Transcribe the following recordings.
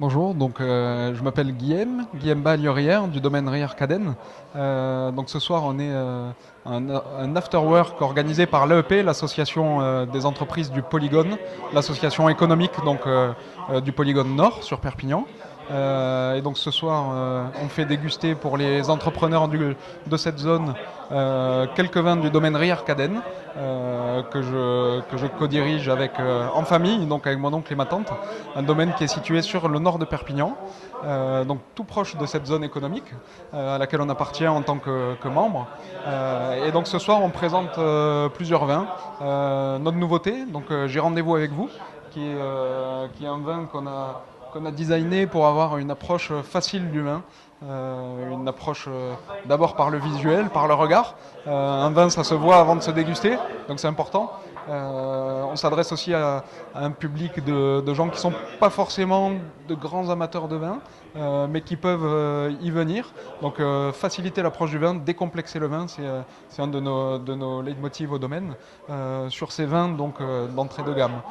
Bonjour, je m'appelle Guillaume Baliorière du domaine Rier Caden. Donc ce soir on est un after work organisé par l'AEP, l'association des entreprises du Polygone, l'association économique du Polygone Nord sur Perpignan. Et donc ce soir on fait déguster pour les entrepreneurs de cette zone quelques vins du domaine Rier Caden que je co-dirige avec, en famille, donc avec mon oncle et ma tante, un domaine qui est situé sur le nord de Perpignan, donc tout proche de cette zone économique à laquelle on appartient en tant que membre. Et donc ce soir on présente plusieurs vins. Notre nouveauté, j'ai rendez-vous avec vous, qui est un vin qu'on a designé pour avoir une approche facile du vin. Une approche d'abord par le visuel, par le regard. Un vin, ça se voit avant de se déguster, donc c'est important. On s'adresse aussi à un public de gens qui ne sont pas forcément de grands amateurs de vin, mais qui peuvent y venir. Donc faciliter l'approche du vin, décomplexer le vin, c'est un de nos leitmotivs au domaine, sur ces vins d'entrée de gamme.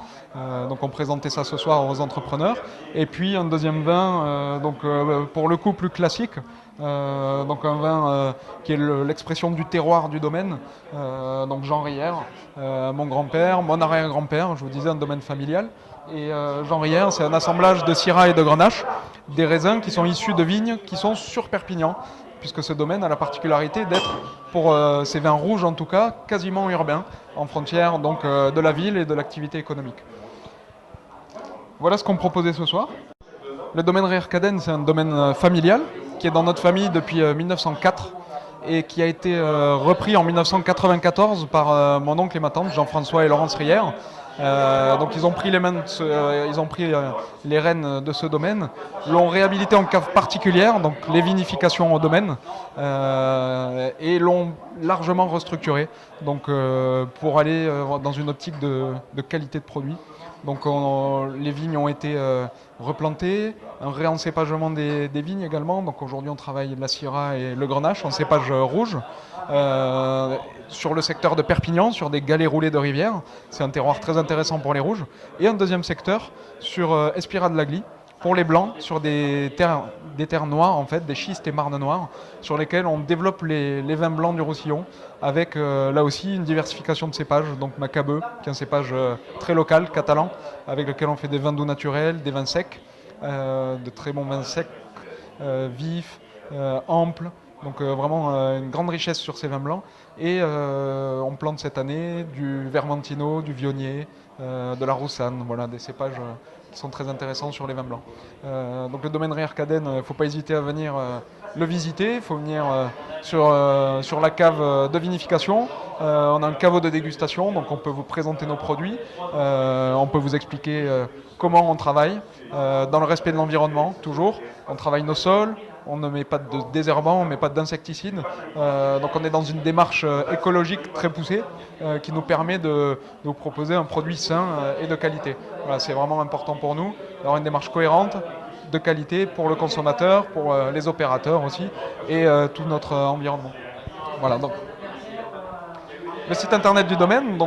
Donc on présentait ça ce soir aux entrepreneurs. Et puis un deuxième vin, pour le coup plus classique, donc un vin qui est l'expression du terroir du domaine, donc Jean Rier, mon grand-père, mon arrière-grand-père, je vous disais un domaine familial. Et Jean Rier, c'est un assemblage de Syrah et de Grenache, des raisins qui sont issus de vignes qui sont sur Perpignan, puisque ce domaine a la particularité d'être, pour ces vins rouges en tout cas, quasiment urbain, en frontière de la ville et de l'activité économique. Voilà ce qu'on proposait ce soir. Le domaine Rier Caden, c'est un domaine familial qui est dans notre famille depuis 1904 et qui a été repris en 1994 par mon oncle et ma tante, Jean-François et Laurence Rier. Donc ils ont pris les rênes de ce domaine, l'ont réhabilité en cave particulière, donc les vinifications au domaine, et l'ont largement restructuré, pour aller dans une optique de qualité de produit. Donc les vignes ont été replantées, un réencépagement des vignes également. Donc aujourd'hui on travaille la Syrah et le Grenache en cépage rouge. Sur le secteur de Perpignan, sur des galets roulés de rivière. C'est un terroir très intéressant pour les rouges. Et un deuxième secteur sur Espira de l'Agly, pour les blancs, sur des terres noires, en fait, des schistes et marnes noires, sur lesquels on développe les vins blancs du Roussillon, avec là aussi une diversification de cépages. Donc Macabeu, qui est un cépage très local, catalan, avec lequel on fait des vins doux naturels, des vins secs, de très bons vins secs, vifs, amples. Donc vraiment une grande richesse sur ces vins blancs. Et on plante cette année du Vermentino, du Viognier, de la Roussanne, voilà, des cépages qui sont très intéressants sur les vins blancs. Donc le domaine Rier Caden, il ne faut pas hésiter à venir le visiter. Il faut venir sur la cave de vinification. On a un caveau de dégustation, donc on peut vous présenter nos produits. On peut vous expliquer comment on travaille, dans le respect de l'environnement, toujours. On travaille nos sols. On ne met pas de désherbant, on ne met pas d'insecticides. Donc on est dans une démarche écologique très poussée qui nous permet de vous proposer un produit sain et de qualité. Voilà, c'est vraiment important pour nous d'avoir une démarche cohérente, de qualité pour le consommateur, pour les opérateurs aussi, et tout notre environnement. Voilà, donc le site internet du domaine,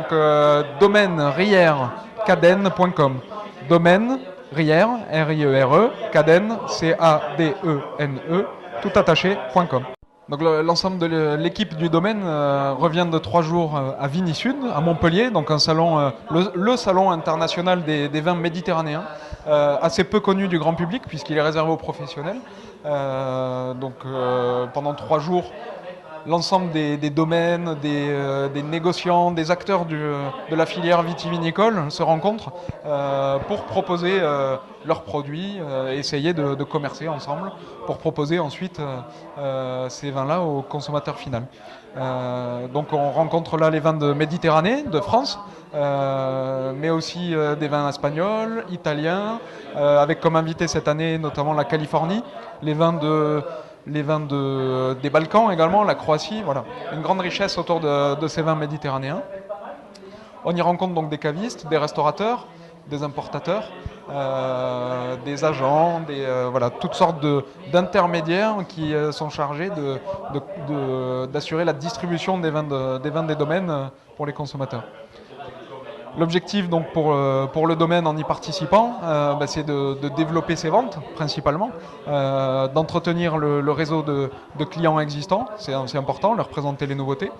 domaine riercaden.com. Domaine Rier, R-I-E-R-E, Caden, C-A-D-E-N-E, tout attaché.com. Donc l'ensemble de l'équipe du domaine revient de 3 jours à Vigny Sud, à Montpellier, donc un salon, le salon international des vins méditerranéens, assez peu connu du grand public puisqu'il est réservé aux professionnels. Pendant 3 jours, l'ensemble des domaines, des négociants, des acteurs de la filière vitivinicole se rencontrent pour proposer leurs produits, essayer de commercer ensemble pour proposer ensuite ces vins-là au consommateur final. Donc on rencontre là les vins de Méditerranée, de France, mais aussi des vins espagnols, italiens, avec comme invité cette année notamment la Californie, les vins des Balkans également, la Croatie, voilà. Une grande richesse autour de ces vins méditerranéens. On y rencontre donc des cavistes, des restaurateurs, des importateurs, des agents, voilà, toutes sortes d'intermédiaires qui sont chargés d'assurer la distribution des vins des domaines pour les consommateurs. L'objectif donc pour le domaine en y participant, c'est de développer ses ventes principalement, d'entretenir le réseau de clients existants, c'est important, leur présenter les nouveautés,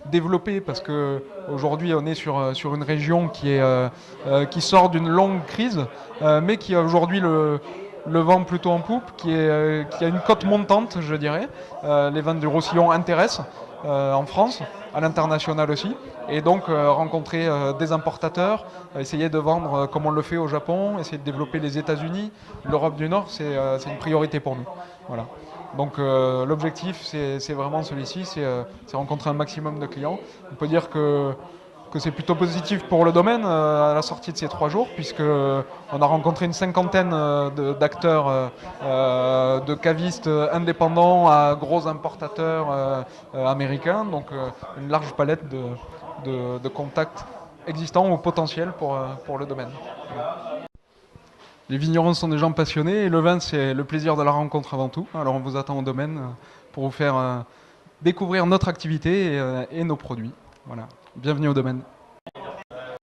développer parce que aujourd'hui on est sur une région qui sort d'une longue crise, mais qui a aujourd'hui le vent plutôt en poupe, qui a une cote montante, je dirais. Les vins du Roussillon intéressent en France, à l'international aussi. Et donc rencontrer des importateurs, essayer de vendre comme on le fait au Japon, essayer de développer les États-Unis, l'Europe du Nord, c'est une priorité pour nous. Voilà. Donc l'objectif, c'est vraiment celui-ci, c'est rencontrer un maximum de clients. On peut dire que c'est plutôt positif pour le domaine à la sortie de ces 3 jours, puisque on a rencontré une cinquantaine d'acteurs, de cavistes indépendants à gros importateurs américains, donc une large palette de contacts existants ou potentiels pour le domaine. Les vignerons sont des gens passionnés et le vin, c'est le plaisir de la rencontre avant tout. Alors on vous attend au domaine pour vous faire découvrir notre activité et nos produits. Voilà. Bienvenue au domaine.